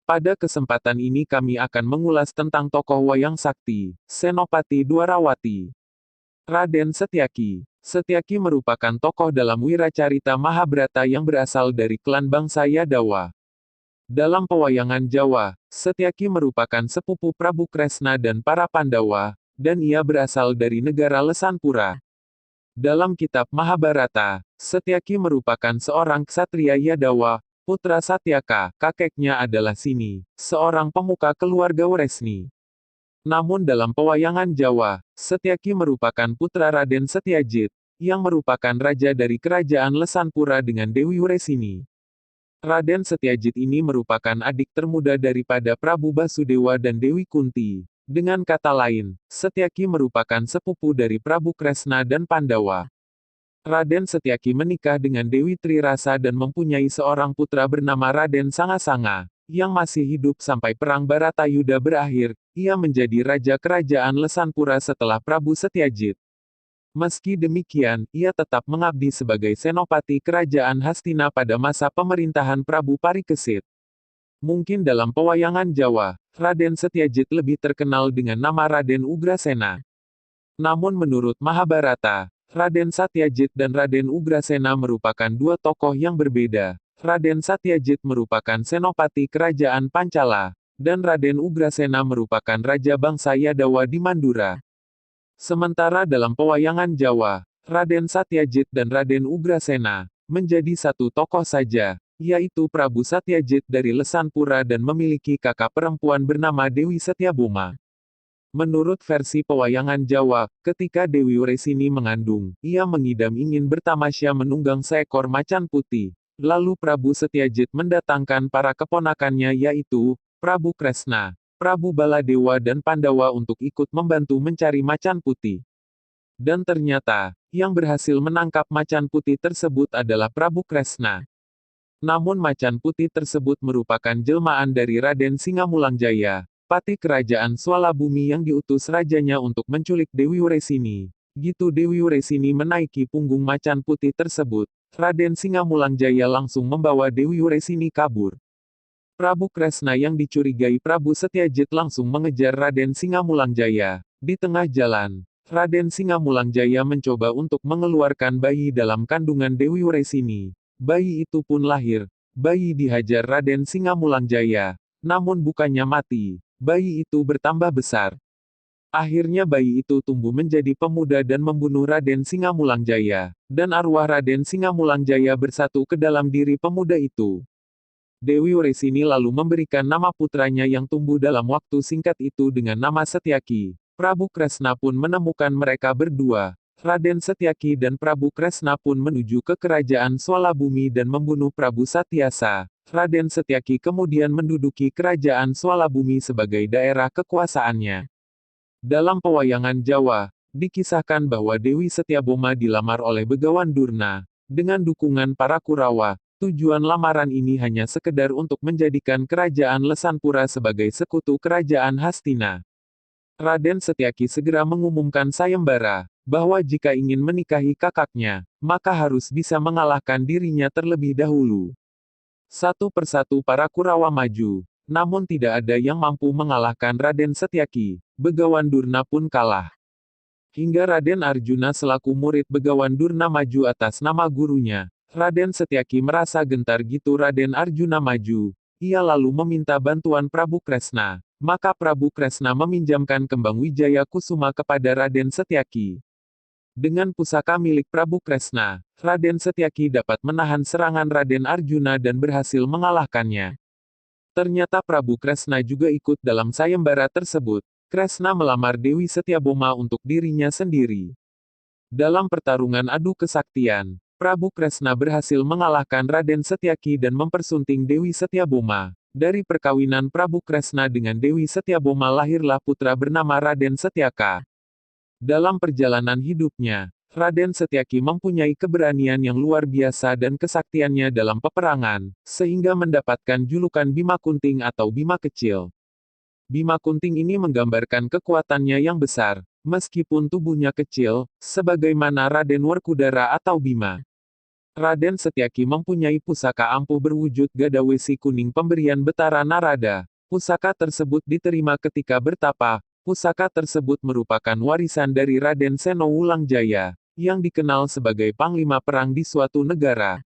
Pada kesempatan ini kami akan mengulas tentang tokoh Wayang Sakti, Senopati Dwarawati. Raden Setyaki. Setyaki merupakan tokoh dalam Wiracarita Mahabharata yang berasal dari klan bangsa Yadawa. Dalam pewayangan Jawa, Setyaki merupakan sepupu Prabu Kresna dan para Pandawa, dan ia berasal dari negara Lesanpura. Dalam kitab Mahabharata, Setyaki merupakan seorang ksatria Yadawa, putra Satyaka, kakeknya adalah Sini, seorang pemuka keluarga Wresni. Namun dalam pewayangan Jawa, Setyaki merupakan putra Raden Setyajit, yang merupakan raja dari kerajaan Lesanpura dengan Dewi Wresini. Raden Setyajit ini merupakan adik termuda daripada Prabu Basudewa dan Dewi Kunti. Dengan kata lain, Setyaki merupakan sepupu dari Prabu Kresna dan Pandawa. Raden Setyaki menikah dengan Dewi Trirasa dan mempunyai seorang putra bernama Raden Sangasanga, yang masih hidup sampai Perang Baratayuda berakhir. Ia menjadi raja kerajaan Lesanpura setelah Prabu Setyajit. Meski demikian, ia tetap mengabdi sebagai senopati kerajaan Hastina pada masa pemerintahan Prabu Parikesit. Mungkin dalam pewayangan Jawa, Raden Setyajit lebih terkenal dengan nama Raden Ugrasena. Namun menurut Mahabharata, Raden Satyajit dan Raden Ugrasena merupakan dua tokoh yang berbeda. Raden Satyajit merupakan senopati kerajaan Pancala, dan Raden Ugrasena merupakan raja bangsa Yadawa di Mandura. Sementara dalam pewayangan Jawa, Raden Satyajit dan Raden Ugrasena menjadi satu tokoh saja, yaitu Prabu Satyajit dari Lesanpura dan memiliki kakak perempuan bernama Dewi Setyaboma. Menurut versi pewayangan Jawa, ketika Dewi Wresini mengandung, ia mengidam ingin bertamasya menunggang seekor macan putih. Lalu Prabu Setyajit mendatangkan para keponakannya yaitu Prabu Kresna, Prabu Baladewa dan Pandawa untuk ikut membantu mencari macan putih. Dan ternyata, yang berhasil menangkap macan putih tersebut adalah Prabu Kresna. Namun macan putih tersebut merupakan jelmaan dari Raden Singamulangjaya, patih kerajaan Swalabumi yang diutus rajanya untuk menculik Dewi Wresini. Gitu Dewi Wresini menaiki punggung macan putih tersebut, Raden Singamulangjaya langsung membawa Dewi Wresini kabur. Prabu Kresna yang dicurigai Prabu Setyajit langsung mengejar Raden Singamulangjaya. Di tengah jalan, Raden Singamulangjaya mencoba untuk mengeluarkan bayi dalam kandungan Dewi Wresini. Bayi itu pun lahir. Bayi dihajar Raden Singamulangjaya. Namun bukannya mati, bayi itu bertambah besar. Akhirnya bayi itu tumbuh menjadi pemuda dan membunuh Raden Singamulangjaya. Dan arwah Raden Singamulangjaya bersatu ke dalam diri pemuda itu. Dewi Wresini lalu memberikan nama putranya yang tumbuh dalam waktu singkat itu dengan nama Setyaki. Prabu Kresna pun menemukan mereka berdua. Raden Setyaki dan Prabu Kresna pun menuju ke kerajaan Swalabumi dan membunuh Prabu Satyasa. Raden Setyaki kemudian menduduki kerajaan Swalabumi sebagai daerah kekuasaannya. Dalam pewayangan Jawa, dikisahkan bahwa Dewi Setyaboma dilamar oleh Begawan Durna. Dengan dukungan para Kurawa, tujuan lamaran ini hanya sekedar untuk menjadikan kerajaan Lesanpura sebagai sekutu kerajaan Hastina. Raden Setyaki segera mengumumkan sayembara, bahwa jika ingin menikahi kakaknya, maka harus bisa mengalahkan dirinya terlebih dahulu. Satu persatu para Kurawa maju, namun tidak ada yang mampu mengalahkan Raden Setyaki. Begawan Durna pun kalah. Hingga Raden Arjuna selaku murid Begawan Durna maju atas nama gurunya. Raden Setyaki merasa gentar gitu Raden Arjuna maju. Ia lalu meminta bantuan Prabu Kresna. Maka Prabu Kresna meminjamkan kembang Wijaya Kusuma kepada Raden Setyaki. Dengan pusaka milik Prabu Kresna, Raden Setyaki dapat menahan serangan Raden Arjuna dan berhasil mengalahkannya. Ternyata Prabu Kresna juga ikut dalam sayembara tersebut. Kresna melamar Dewi Setyaboma untuk dirinya sendiri. Dalam pertarungan adu kesaktian, Prabu Kresna berhasil mengalahkan Raden Setyaki dan mempersunting Dewi Setyaboma. Dari perkawinan Prabu Kresna dengan Dewi Setyaboma lahirlah putra bernama Raden Setyaka. Dalam perjalanan hidupnya, Raden Setyaki mempunyai keberanian yang luar biasa dan kesaktiannya dalam peperangan, sehingga mendapatkan julukan Bima Kunting atau Bima Kecil. Bima Kunting ini menggambarkan kekuatannya yang besar, meskipun tubuhnya kecil, sebagaimana Raden Werkudara atau Bima. Raden Setyaki mempunyai pusaka ampuh berwujud gada wesi kuning pemberian Betara Narada. Pusaka tersebut diterima ketika bertapa. Pusaka tersebut merupakan warisan dari Raden Seno Wulang Jaya, yang dikenal sebagai panglima perang di suatu negara.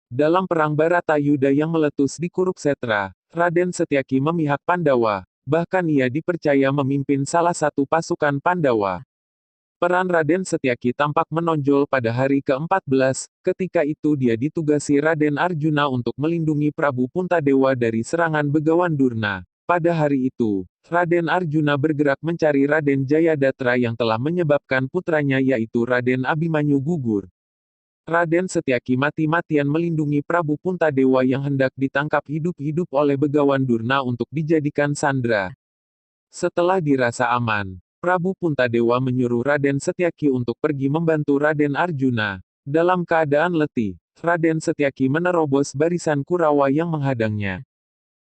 Dalam perang Baratayuda yang meletus di Kuruksetra, Raden Setyaki memihak Pandawa, bahkan ia dipercaya memimpin salah satu pasukan Pandawa. Peran Raden Setyaki tampak menonjol pada hari ke-14, ketika itu dia ditugasi Raden Arjuna untuk melindungi Prabu Puntadewa dari serangan Begawan Durna. Pada hari itu, Raden Arjuna bergerak mencari Raden Jayadatra yang telah menyebabkan putranya yaitu Raden Abimanyu gugur. Raden Setyaki mati-matian melindungi Prabu Puntadewa yang hendak ditangkap hidup-hidup oleh Begawan Durna untuk dijadikan sandra. Setelah dirasa aman, Prabu Puntadewa menyuruh Raden Setyaki untuk pergi membantu Raden Arjuna. Dalam keadaan letih, Raden Setyaki menerobos barisan Kurawa yang menghadangnya.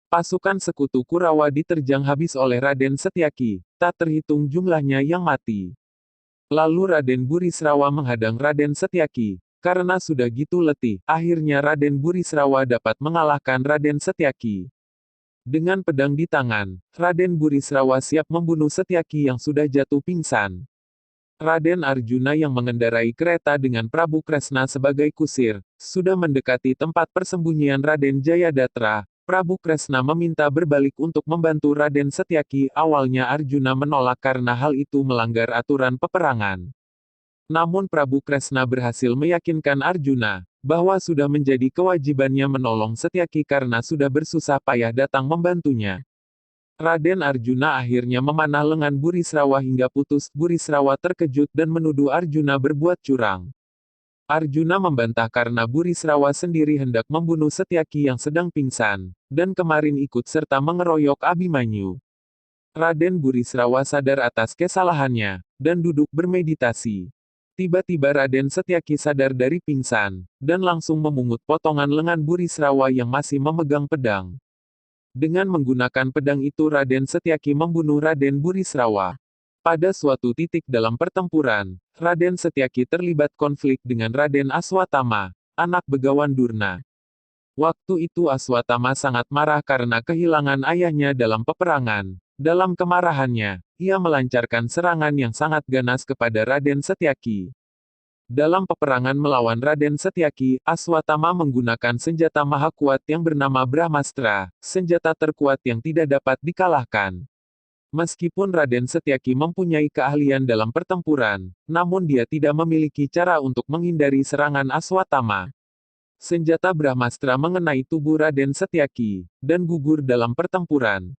Pasukan sekutu Kurawa diterjang habis oleh Raden Setyaki, tak terhitung jumlahnya yang mati. Lalu Raden Burisrawa menghadang Raden Setyaki. Karena sudah gitu letih, akhirnya Raden Burisrawa dapat mengalahkan Raden Setyaki. Dengan pedang di tangan, Raden Burisrawa siap membunuh Setyaki yang sudah jatuh pingsan. Raden Arjuna yang mengendarai kereta dengan Prabu Kresna sebagai kusir, sudah mendekati tempat persembunyian Raden Jayadatra. Prabu Kresna meminta berbalik untuk membantu Raden Setyaki. Awalnya Arjuna menolak karena hal itu melanggar aturan peperangan. Namun Prabu Kresna berhasil meyakinkan Arjuna bahwa sudah menjadi kewajibannya menolong Setyaki karena sudah bersusah payah datang membantunya. Raden Arjuna akhirnya memanah lengan Burisrawa hingga putus. Burisrawa terkejut dan menuduh Arjuna berbuat curang. Arjuna membantah karena Burisrawa sendiri hendak membunuh Setyaki yang sedang pingsan, dan kemarin ikut serta mengeroyok Abimanyu. Raden Burisrawa sadar atas kesalahannya, dan duduk bermeditasi. Tiba-tiba Raden Setyaki sadar dari pingsan, dan langsung memungut potongan lengan Burisrawa yang masih memegang pedang. Dengan menggunakan pedang itu Raden Setyaki membunuh Raden Burisrawa. Pada suatu titik dalam pertempuran, Raden Setyaki terlibat konflik dengan Raden Aswatama, anak Begawan Durna. Waktu itu Aswatama sangat marah karena kehilangan ayahnya dalam peperangan. Dalam kemarahannya, ia melancarkan serangan yang sangat ganas kepada Raden Setyaki. Dalam peperangan melawan Raden Setyaki, Aswatama menggunakan senjata maha kuat yang bernama Brahmastra, senjata terkuat yang tidak dapat dikalahkan. Meskipun Raden Setyaki mempunyai keahlian dalam pertempuran, namun dia tidak memiliki cara untuk menghindari serangan Aswatama. Senjata Brahmastra mengenai tubuh Raden Setyaki, dan gugur dalam pertempuran.